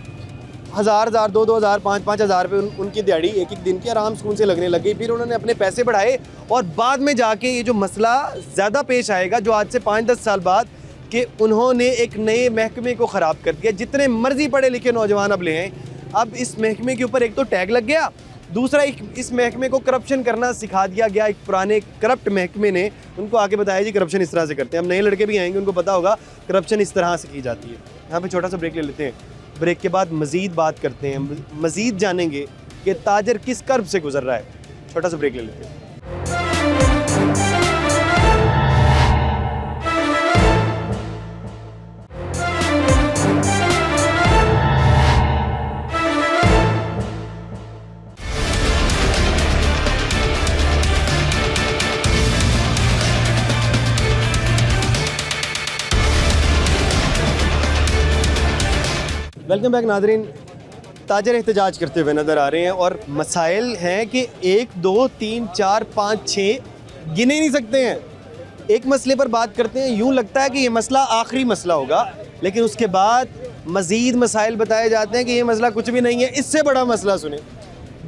1000, 2,000, 5,000 रुपये उनकी दिहाड़ी एक दिन की आराम सुकून से लगने लग गई। फिर उन्होंने अपने पैसे बढ़ाए और बाद में जाके ये जो मसला ज़्यादा पेश आएगा जो आज से 5-10 साल बाद, कि उन्होंने एक नए महकमे को ख़राब कर दिया। जितने मर्जी पढ़े लिखे नौजवान अब ले हैं, अब इस महकमे के ऊपर एक तो टैग लग गया, दूसरा इस महकमे को करप्शन करना सिखा दिया गया। एक पुराने करप्ट महकमे ने उनको आके बताया जी करप्शन इस तरह से करते हैं। अब नए लड़के भी आएंगे, उनको पता होगा करप्शन इस तरह से की जाती है। यहाँ पे छोटा सा ब्रेक ले लेते हैं, ब्रेक के बाद मज़ीद बात करते हैं, मज़ीद जानेंगे कि ताजर किस कर्ब से गुजर रहा है। छोटा सा ब्रेक ले लेते हैं। वेलकम बैक नाजरीन। ताजर एहतजाज करते हुए नज़र आ रहे हैं और मसाइल हैं कि 1, 2, 3, 4, 5, 6 गिने नहीं सकते हैं। एक मसले पर बात करते हैं, यूँ लगता है कि ये मसला आखिरी मसला होगा, लेकिन उसके बाद मज़ीद मसाइल बताए जाते हैं कि ये मसला कुछ भी नहीं है, इससे बड़ा मसला सुने,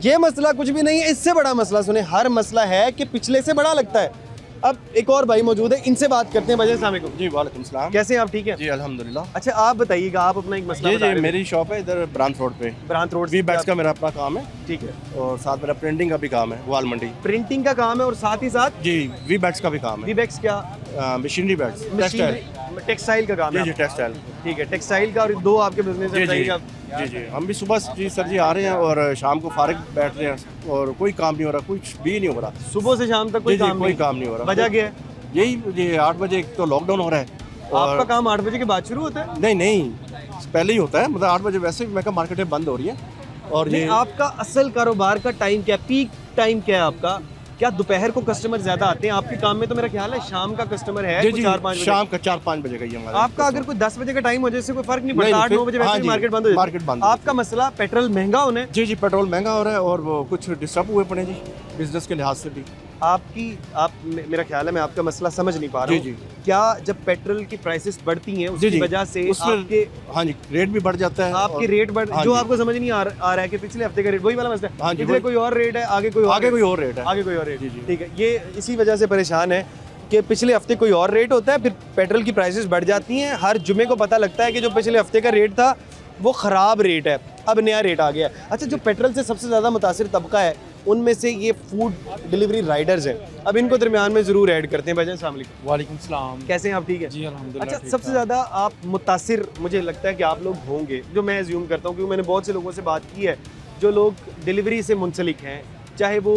ये मसला कुछ भी नहीं है, इससे बड़ा मसला सुने। हर मसला है कि पिछले से बड़ा लगता है। अब एक और भाई मौजूद है, इनसे बात करते हैं। भाई अस्सलाम वालेकुम। जी वालेकुम सलाम। कैसे हैं आप? ठीक है जी अल्हम्दुलिल्लाह। अच्छा, आप बताइएगा, आप अपना एक मसला जी बता जी रहे थे। मेरी शॉप है इधर ब्रांच रोड पे, ब्रांच रोड वी बैट्स का मेरा अपना काम है ठीक है। और साथ मेरा प्रिंटिंग का भी काम है, वाल मंडी। प्रिंटिंग का काम है और साथ ही साथ जी वी बैट्स का भी काम है, वीबैक्स क्या मशीनरी बैट्स, टेक्सटाइल टेक्सटाइल का काम जी है जी टेक्सटाइल ठीक है, टेक्सटाइल का, और दो आपके बिजनेस जी है जी का। जी जी हम भी सुबह जी सर जी आ रहे हैं और शाम को फारिग बैठ रहे हैं और कोई काम नहीं हो रहा, कुछ भी नहीं हो रहा। सुबह से शाम तक कोई जी जी काम कोई नहीं, काम नहीं हो रहा। वजह क्या है? यही ये 8 बजे एक तो लॉकडाउन हो रहा है आपका और काम 8 बजे के बाद शुरू होता है? नहीं नहीं पहले ही होता है, मतलब 8 बजे वैसे मैं कहा मार्केटें बंद हो रही हैं और नहीं, ये आपका असल कारोबार का टाइम क्या, पीक टाइम क्या है आपका? क्या दोपहर को कस्टमर ज्यादा आते हैं आपके काम में? तो मेरा ख्याल है शाम का कस्टमर है जी कुछ जी 4-5 बजे। शाम का 4-5 बजे का ही हमारा आपका अगर कोई 10 बजे का टाइम हो जाए इससे कोई फर्क नहीं नहीं, पड़ता, नहीं, 8-9 बजे हाँ वैसे ही जी, मार्केट बंद हो जाती है। मार्केट बंद हो आपका मसला पेट्रोल महंगा होना है। जी जी पेट्रोल महंगा हो रहा है और वो कुछ डिस्टर्ब हुए पड़े जी बिजनेस के लिहाज से भी। मेरा ख्याल है मैं आपका मसला समझ नहीं पा रहा जी, हूँ। जी। क्या जब पेट्रोल की प्राइसेस बढ़ती हैं जी उसकी जी वजह से उसमें आपके हाँ जी रेट भी बढ़ जाता है आपके और रेट बढ़, हाँ जो जी। आपको समझ नहीं आ रहा है कि पिछले हफ्ते का रेट वही वाला मसला है, हाँ जी, पिछले वही। कोई और रेट है, आगे कोई और आगे रेट कोई और रेट है। आगे कोई और रेट। जी, जी। ठीक है, ये इसी वजह से परेशान है कि पिछले हफ्ते कोई और रेट होता है, फिर पेट्रोल की प्राइसेस बढ़ जाती हैं। हर जुमे को पता लगता है कि जो पिछले हफ्ते का रेट था वो ख़राब रेट है, अब नया रेट आ गया है। अच्छा, जो पेट्रोल से सबसे ज़्यादा मुतासिर तबका है उनमें से ये फूड डिलीवरी राइडर्स हैं, अब इनको दरमियान में ज़रूर ऐड करते हैं। भाईजान अस्सलाम वालेकुम। वालेकुम सलाम। कैसे हैं आप? ठीक है जी अल्हम्दुलिल्लाह। अच्छा, ठीक सबसे ठाक। ज़्यादा आप मुतासिर मुझे लगता है कि आप लोग होंगे, जो मैं एज्यूम करता हूँ क्योंकि मैंने बहुत से लोगों से बात की है जो लोग डिलीवरी से मुंसलिक हैं, चाहे वो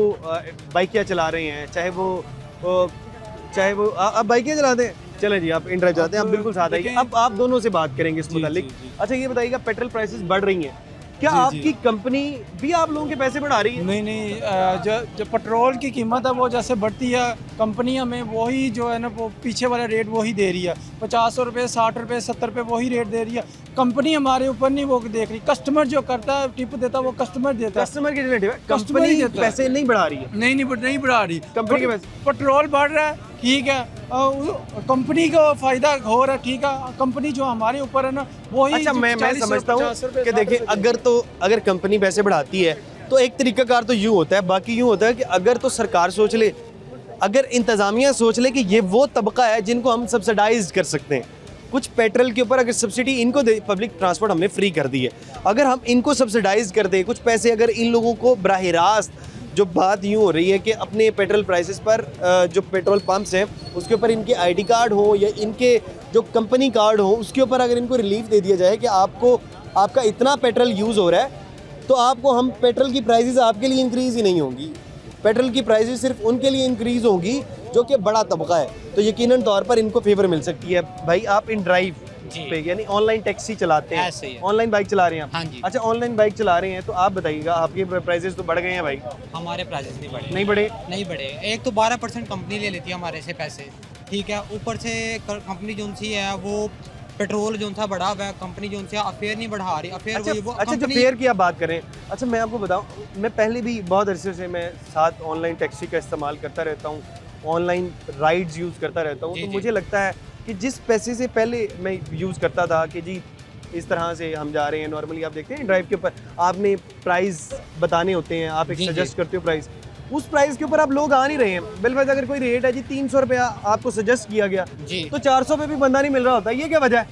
बाइकियाँ चला रहे हैं, चाहे वो आप बाइकियाँ चलाते हैं। चलें जी, आप इंड्राइव चलाते हैं, आप बिल्कुल साथ आइए। अब आप दोनों से बात करेंगे इस मुतालिक। अच्छा, ये बताइएगा पेट्रोल प्राइसेस बढ़ रही हैं, क्या आपकी कंपनी भी आप लोगों के पैसे बढ़ा रही है? नहीं जो पेट्रोल की कीमत है वो जैसे बढ़ती है, कंपनी हमें वही जो है ना वो पीछे वाला रेट वही दे रही है, 50 रुपये 60 रुपये 70 रुपये वही रेट दे रही है। कंपनी हमारे ऊपर नहीं वो देख रही, कस्टमर जो करता है टिप देता है वो कस्टमर देता है। कस्टमर की रिलेटिव है, कस्टमर ही कंपनी देता है। पैसे नहीं बढ़ा रही है। नहीं बढ़ा रही कंपनी के पैसे पेट्रोल बढ़ रहा है ठीक है, कंपनी को फायदा हो रहा है ठीक है, कंपनी जो हमारे ऊपर है ना वही। अच्छा, मैं 40 समझता हूँ 50 रुपये, कि देखिए 60 रुपये। अगर कंपनी पैसे बढ़ाती है तो एक तरीकाकार तो यूँ होता है, बाकी यूँ होता है कि अगर तो सरकार सोच ले, अगर इंतज़ामिया सोच ले कि ये वो तबका है जिनको हम सब्सिडाइज कर सकते हैं, कुछ पेट्रोल के ऊपर अगर सब्सिडी इनको दे, पब्लिक ट्रांसपोर्ट हमने फ्री कर दी है, अगर हम इनको सब्सिडाइज कर दें कुछ पैसे, अगर इन लोगों को बराह रास्त, जो बात यूँ हो रही है कि अपने पेट्रोल प्राइसेस पर जो पेट्रोल पंप्स हैं उसके ऊपर इनके आईडी कार्ड हो या इनके जो कंपनी कार्ड हो उसके ऊपर अगर इनको रिलीफ दे दिया जाए कि आपका इतना पेट्रोल यूज़ हो रहा है तो आपको हम पेट्रोल की प्राइसेस आपके लिए इंक्रीज़ ही नहीं होंगी, पेट्रोल की प्राइसेस सिर्फ उनके लिए इंक्रीज़ होंगी जो कि बड़ा तबका है, तो यकीनन तौर पर इनको फेवर मिल सकती है। भाई आप इन ड्राइव पे यानी ऑनलाइन टैक्सी चलाते हैं, ऑनलाइन बाइक चला रहे हैं आप? हाँ जी। अच्छा, ऑनलाइन बाइक चला रहे हैं तो आप बताइएगा आपके प्राइसेस तो बढ़ गए हैं भाई? हमारे प्राइसेस नहीं बढ़े। नहीं बढ़े। एक तो 12% कंपनी ले लेती है हमारे से पैसे, ठीक है, ऊपर से कंपनी जो सी है वो पेट्रोल जो था बढ़ा हुआ है, कंपनी जो सी अफेयर नहीं बढ़ा रही, अफेयर अच्छा, वो अच्छा जो कंपनी। फेयर की आप बात करें, अच्छा मैं आपको बताऊं, मैं पहले भी बहुत अरसे से मैं साथ ऑनलाइन टैक्सी का इस्तेमाल करता रहता हूं, ऑनलाइन राइड्स यूज़ करता रहता हूं, जी, तो जी। मुझे लगता है कि जिस पैसे से पहले मैं यूज़ करता था कि जी इस तरह से हम जा रहे हैं, नॉर्मली आप देखते हैं ड्राइव के ऊपर आपने प्राइस बताने होते हैं, आप एक जी, जी। सजेस्ट करते हो प्राइस, उस प्राइस के ऊपर आप लोग आ नहीं रहे हैं। बिलवज अगर कोई रेट है जी 300 रुपया आपको सजेस्ट किया गया जी। तो 400 पे भी बंदा नहीं मिल रहा होता, ये क्या वजह है?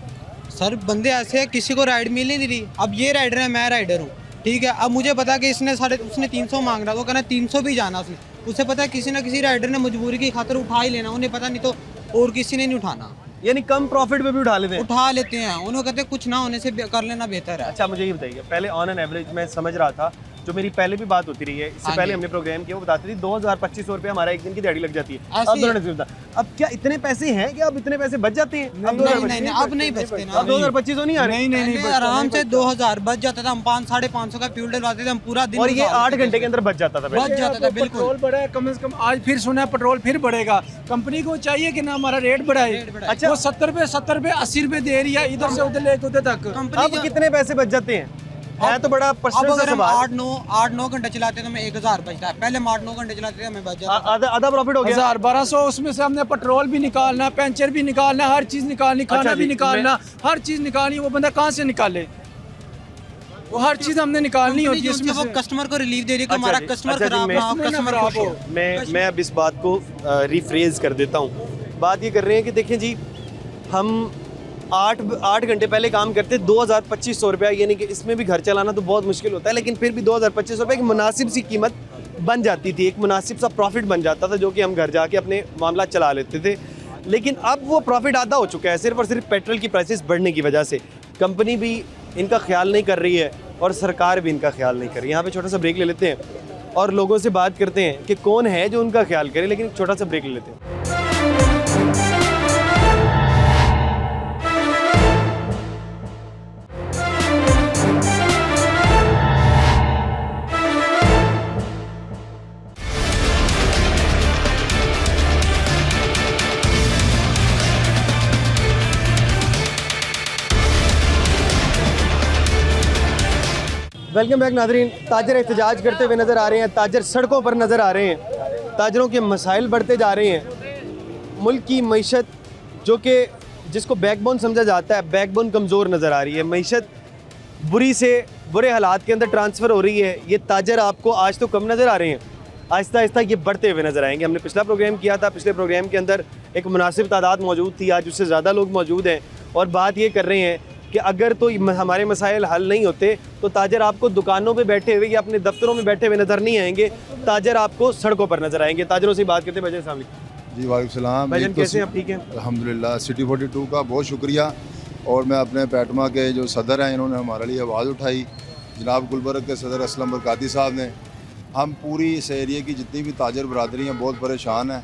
सर बंदे ऐसे हैं, किसी को राइड मिल नहीं रही। अब ये राइडर है, मैं राइडर हूँ, ठीक है, अब मुझे पता है कि उसने 300 मांग रहा, वो कहना 300 भी जाना उसने, उसे पता है किसी ना किसी राइडर ने मजबूरी की खातर उठा ही लेना, उन्हें पता नहीं तो और किसी ने नहीं उठाना, यानी कम प्रॉफिट पे भी उठा लेते हैं। उठा लेते हैं, उन्हें कहते हैं कुछ ना होने से कर लेना बेहतर है। अच्छा, मुझे ये बताइए, पहले ऑन एन एवरेज मैं समझ रहा था, जो मेरी पहले भी बात होती रही है, इससे हाँ पहले जी। हमने प्रोग्राम किया, वो बताती थी 2000-2500 रुपये हमारा एक दिन की दिहाड़ी लग जाती है। ऐसे अब ही। 200 अब क्या इतने पैसे हैं कि अब इतने पैसे बच जाते हैं? अब नहीं, अब नहीं बचते ना। अब 2025 नहीं आ रहे? पहले आराम से 2000 बच जाता था, हम 500-550 का फ्यूल डलवाते थे, हम पूरा दिन और ये गुजार 8 लेते थे। घंटे के अंदर बच जाता था बच पहले। जाता था बिल्कुल। पेट्रोल बढ़ा है कम से कम, आज फिर सुना है पेट्रोल फिर बढ़ेगा, कंपनी को चाहिए कि ना हमारा रेट बढ़ाए। रेट बढ़ाए। अच्छा, वो 70 रुपये 80 रुपये दे रही है, इधर से उधर लेके उधर तक। कंपनी अब जो- कितने पैसे बच जाते हैं? है तो बड़ा अब पर्सनल अगर हम सवाल। 8-9 घंटे चलाते तो हमें 1000 बचता है, पहले हम 8-9 घंटे चलाते थे हमें बच जाता था। आधा प्रॉफिट हो गया। 1200 उसमें से हमने पेट्रोल भी निकालना, पेंचर भी निकालना, हर चीज निकालनी, खाना अच्छा भी जी, निकालना, हर चीज निकालनी, वो बंदा कहाँ से निकाले? वो हर चीज हमने निकालनी कंपनी होती है जो इसमें वो से। कस्टमर को रिलीफ दे रही है कि अच्छा हमारा जी, कस्टमर अच्छा जी, खराब मैं- ना हो, कस्टमर खुश हो। मैं अब इस बात को रिफ्रेज कर देता हूँ। बात ये कर रहे हैं कि देखें जी, हम 8 घंटे पहले काम करते 2000-2500 रुपया, यानी कि इसमें भी घर चलाना तो बहुत मुश्किल होता है, लेकिन फिर भी 2000-2500 रुपये की मुनासिब सी कीमत बन जाती थी, एक मुनासिब सा प्रॉफिट बन जाता था जो कि हम घर जाके अपने मामला चला लेते थे। लेकिन अब वो प्रॉफिट आधा हो चुका है सिर्फ और सिर्फ पेट्रोल की प्राइसेस बढ़ने की वजह से। कंपनी भी इनका ख्याल नहीं कर रही है और सरकार भी इनका ख्याल नहीं कर रही है। यहाँ पे छोटा सा ब्रेक ले लेते हैं और लोगों से बात करते हैं कि कौन है जो उनका ख्याल करे, लेकिन छोटा सा ब्रेक ले लेते हैं। Welcome back Nadreen. ताजर एहतजाज करते हुए नज़र आ रहे हैं, ताजर सड़कों पर नज़र आ रहे हैं, ताजरों के मसाइल बढ़ते जा रहे हैं। मुल्क की मईशत जो कि जिसको बैकबोन समझा जाता है, बैकबोन कमज़ोर नज़र आ रही है। मईशत बुरी से बुरे हालात के अंदर ट्रांसफ़र हो रही है। ये ताजर आपको आज तो कम नज़र आ रहे हैं, आहिस्ता आहिस्ता ये बढ़ते हुए नज़र आएंगे। हमने पिछला प्रोग्राम किया था, पिछले प्रोग्राम के अंदर एक मुनासिब तादाद मौजूद थी, आज उससे ज़्यादा लोग मौजूद हैं और बात ये कर रहे हैं कि अगर तो हमारे मसाइल हल नहीं होते तो ताजर आपको दुकानों पे बैठे हुए या अपने दफ्तरों में बैठे हुए नज़र नहीं आएंगे, ताजर आपको सड़कों पर नज़र आएंगे। ताजरों से बात करते हैं। भाईजान अस्सलाम वालेकुम। जी वालेकुम सलाम। भाईजान कैसे हैं आप? ठीक हैं अल्हम्दुलिल्लाह। सिटी 42 का बहुत शुक्रिया और मैं अपने पैटमा के जो सदर हैं इन्होंने हमारे लिए आवाज़ उठाई, जनाब गुलबर्ग के सदर असलम बरकाती साहब ने। हम पूरी इस एरिए की जितनी भी ताजर बरादरी हैं बहुत परेशान हैं।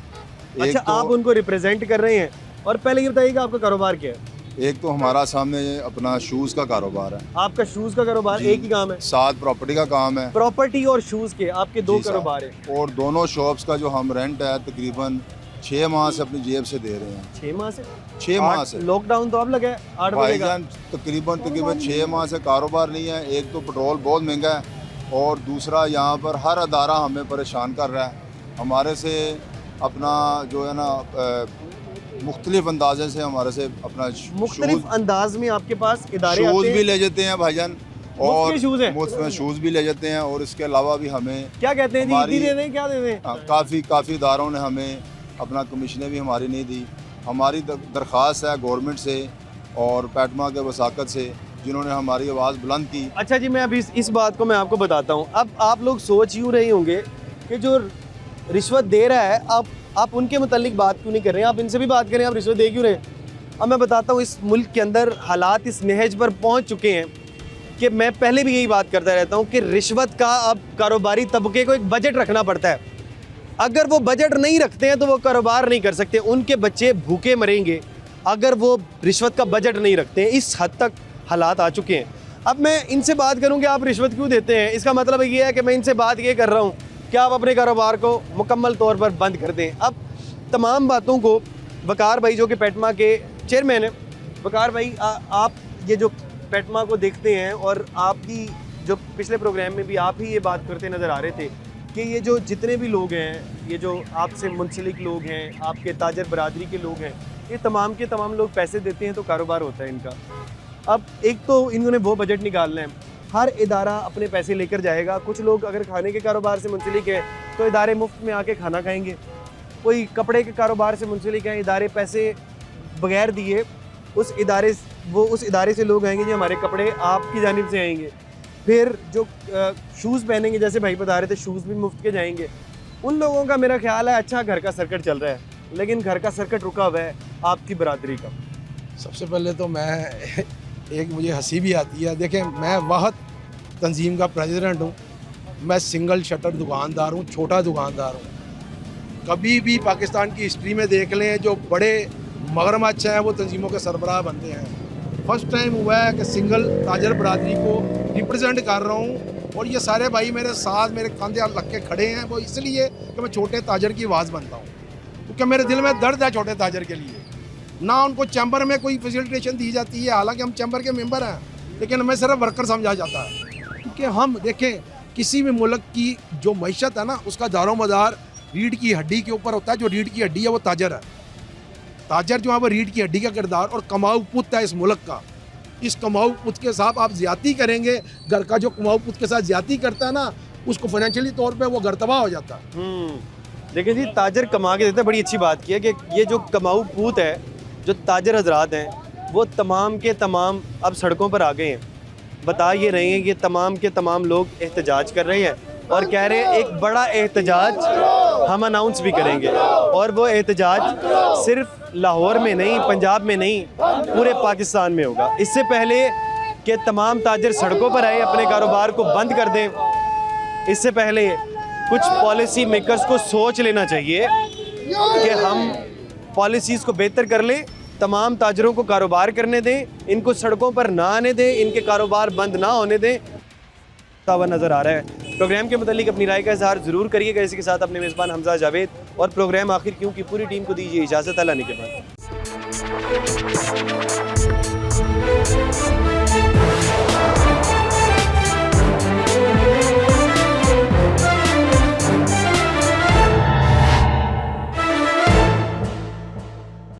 अच्छा, आप उनको रिप्रेजेंट कर रहे हैं और पहले ये बताइए कि आपका कारोबार क्या है? एक तो हमारा सामने अपना शूज़ का कारोबार है। आपका शूज़ का कारोबार एक ही काम है? साथ प्रॉपर्टी का काम है। प्रॉपर्टी और शूज़ के आपके दो कारोबार हैं। और दोनों शॉप्स का जो हम रेंट है तकरीबन 6 माह से अपनी जेब से दे रहे हैं। 6 माह से? 6 माह से। लॉकडाउन तो अब लगा है 8 बजे का। तकरीबन 6 माह से कारोबार नहीं है। एक तो पेट्रोल बहुत महंगा है और दूसरा यहाँ पर हर अदारा हमें परेशान कर रहा है। हमारे से अपना जो है ना मुख्तलिफ अंदाजे से हमारे से अपना मुख्तलिफ अंदाज में आपके पास इदारे शूज़ भी ले जाते हैं भाईजान, और शूज़ हैं, मुफ्त में शूज़ भी ले जाते हैं। और इसके अलावा भी हमें क्या कहते हैं जी, दे दें क्या दे दें? काफ़ी इदारों ने हमें अपना कमीशनें भी हमारी नहीं दी। हमारी दरख्वास्त है गवर्नमेंट से और पैटमा के वसाकत से जिन्होंने हमारी आवाज़ बुलंद की। अच्छा जी, मैं अभी इस बात को मैं आपको बताता हूँ। अब आप लोग सोच यूँ रहे होंगे कि जो रिश्वत दे रहा है आप उनके मुतालिक बात क्यों नहीं कर रहे हैं, आप इनसे भी बात करें, आप रिश्वत दे क्यों रहे हैं? अब मैं बताता हूँ, इस मुल्क के अंदर हालात इस नहज पर पहुँच चुके हैं कि मैं पहले भी यही बात करता रहता हूँ कि रिश्वत का अब कारोबारी तबके को एक बजट रखना पड़ता है। अगर वो बजट नहीं रखते हैं तो वो कारोबार नहीं कर सकते, उनके बच्चे भूखे मरेंगे अगर वो रिश्वत का बजट नहीं रखते हैं। इस हद तक हालात आ चुके हैं। अब मैं इनसे बात करूँ कि आप रिश्वत क्यों देते हैं, इसका मतलब ये है कि मैं इनसे बात ये कर रहा हूँ कि आप अपने कारोबार को मुकम्मल तौर पर बंद कर दें। अब तमाम बातों को वकार भाई जो कि पैटमा के चेयरमैन हैं, वकार भाई आप ये जो पैटमा को देखते हैं और आपकी जो पिछले प्रोग्राम में भी आप ही ये बात करते नज़र आ रहे थे कि ये जो जितने भी लोग हैं, ये जो आपसे मुंसलिक लोग हैं, आपके ताजर बरादरी के लोग हैं, ये तमाम के तमाम लोग पैसे देते हैं तो कारोबार होता है इनका। अब एक तो इन्होंने वो बजट निकालना है, हर इदारा अपने पैसे लेकर जाएगा। कुछ लोग अगर खाने के कारोबार से मुंसलिक है तो इदारे मुफ्त में आके खाना खाएंगे, कोई कपड़े के कारोबार से मुंसलिक है, इदारे पैसे बगैर दिए उस इदारे से लोग आएंगे जी हमारे कपड़े आपकी जानिब से आएंगे। फिर जो शूज़ पहनेंगे, जैसे भाई बता रहे थे, शूज़ भी मुफ्त के जाएंगे। उन लोगों का मेरा ख्याल है अच्छा घर का सर्किट चल रहा है, लेकिन घर का सर्किट रुका हुआ है आपकी बरादरी का। सबसे पहले तो मैं एक मुझे हंसी भी आती है। देखें, मैं वाहद तंजीम का प्रेसिडेंट हूँ, मैं सिंगल शटर दुकानदार हूँ, छोटा दुकानदार हूँ। कभी भी पाकिस्तान की हिस्ट्री में देख लें जो बड़े मगरमच्छ हैं वो तंजीमों के सरबराह बनते हैं। फर्स्ट टाइम हुआ है कि सिंगल ताजर बरादरी को रिप्रेजेंट कर रहा हूँ और ये सारे भाई मेरे साथ मेरे कंधे लग के खड़े हैं। वो इसलिए कि मैं छोटे ताजर की आवाज़ बनता हूँ, क्योंकि मेरे दिल में दर्द है छोटे ताजर के लिए। ना उनको चैम्बर में कोई फैसिलिटेशन दी जाती है, हालांकि हम चैम्बर के मेंबर हैं, लेकिन हमें सिर्फ वर्कर समझा जाता है। क्योंकि हम देखें, किसी भी मुल्क की जो मईशत है ना, उसका दारोमदार रीढ़ की हड्डी के ऊपर होता है। जो रीढ़ की हड्डी है वो ताजर है। ताजर जो है वो रीढ़ की हड्डी का किरदार और कमाऊ पुत है इस मुल्क का। इस कमाऊ पुत के साथ आप ज्यादती करेंगे, घर का जो कमाऊ पुत के साथ ज्यादती करता है ना, उसको फाइनेंशियली तौर पे वो घर तबाह हो जाता है। देखिए जी, ताजर कमा के देता है। बड़ी अच्छी बात की है कि ये जो कमाऊ पुत है, जो ताजर हजरात हैं, वो तमाम के तमाम अब सड़कों पर आ गए हैं। बता ये रहे हैं कि तमाम के तमाम लोग एहतजाज कर रहे हैं और कह रहे हैं एक बड़ा एहतजाज हम अनाउंस भी करेंगे। और वो एहतजाज सिर्फ लाहौर में नहीं, पंजाब में नहीं, पूरे पाकिस्तान में होगा। इससे पहले कि तमाम ताजर सड़कों पर आए, अपने कारोबार को बंद कर दें, इससे पहले कुछ पॉलिसी मेकर्स को सोच लेना चाहिए कि हम पॉलिसीज़ को बेहतर कर लें, तमाम ताजरों को कारोबार करने दें, इनको सड़कों पर ना आने दें, इनके कारोबार बंद ना होने दें। हुआ नज़र आ रहा है। प्रोग्राम के मुतालिक अपनी राय का इजहार ज़रूर करिएगा। इसी के साथ अपने मेज़बान हमजा जावेद और प्रोग्राम आखिर क्यों की पूरी टीम को दीजिए इजाज़त। अल्लाह ने के बाद।